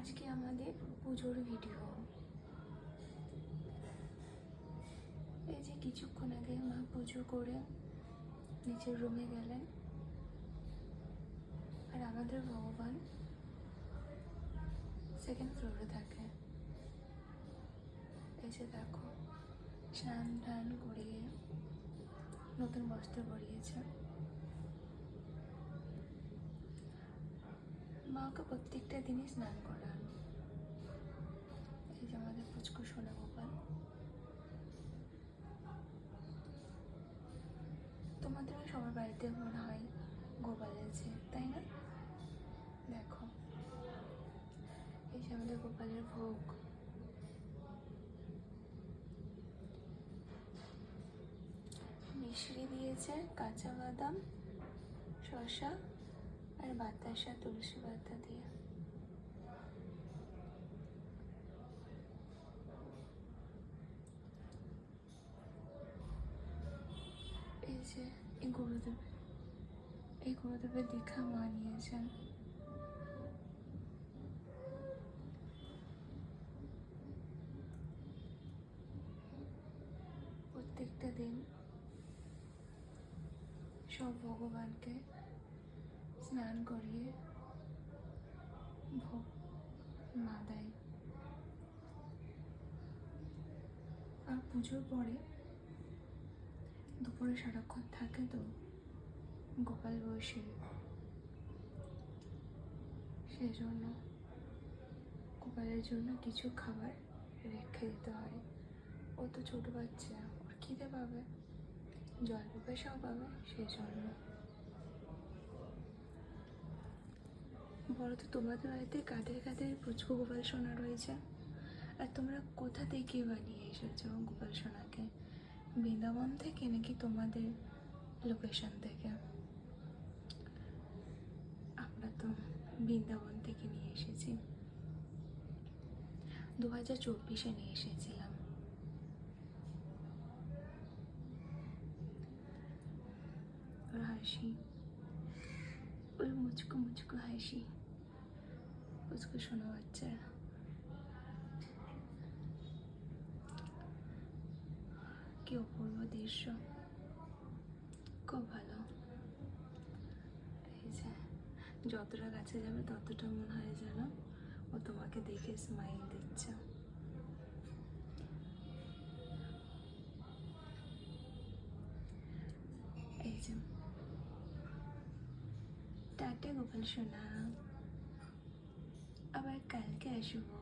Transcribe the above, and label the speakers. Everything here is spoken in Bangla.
Speaker 1: আজকে আমাদের পুজোর ভিডিও। এই যে কিছুক্ষণ আগে মা পুজো করে নিচের রুমে গেলেন, আর আমাদের ভগবান সেকেন্ড ফ্লোরে থাকে। এই যে দেখো, স্নান টান করিয়ে নতুন বস্ত্র পরিয়েছে। মাকে প্রত্যেকটা দিনই স্নান করান। এই যে আমাদের পুচকু সোনা গোপাল। তোমাদের সবার বাড়িতে মনে হয় গোপাল আছে, তাই না? দেখো, এই যে আমাদের গোপালের ভোগ। মিশ্রি দিয়েছে, কাঁচা বাদাম, শসা আর বাতাসা, তুলসী পাতা দিয়ে। এই যে এই গুরুদেবের দীক্ষা মা নিয়েছেন। প্রত্যেকটা দিন সব ভগবানকে স্নান করিয়ে ভোগ মা দেয়। আর পুজোর পরে দুপুরে সারাক্ষণ থাকে তো গোপাল বসে, সেই জন্য গোপালের জন্য কিছু খাবার রেখে দিতে হয়। ও তো ছোট বাচ্চা, ওর খিদে পাবে, জল পিপাসাও পাবে, সেই জন্য। বলো তো, তোমাদের বাড়িতে কাদের কাদের পুচকু গোপাল সোনা রয়েছে? আর তোমরা কোথা থেকে বানিয়ে এসেছো গোপাল সোনাকে? বৃন্দাবন থেকে নাকি তোমাদের লোকেশন থেকে? আমরা তো বৃন্দাবন থেকে নিয়ে এসেছি, 2024-এ নিয়ে এসেছিলাম। ওর হাসি, ওই মুচকো মুচকো হাসি, পুচকু শোনা বাচ্চার। কি অপূর্ব দৃশ্য, খুব ভালো। এই যে যতটা কাছে যাবে ততটা মনে হয় যেন ও তোমাকে দেখে স্মাইল দিচ্ছে। এই যে টাটা গোপাল সোনা, আবার কালকে আসবো।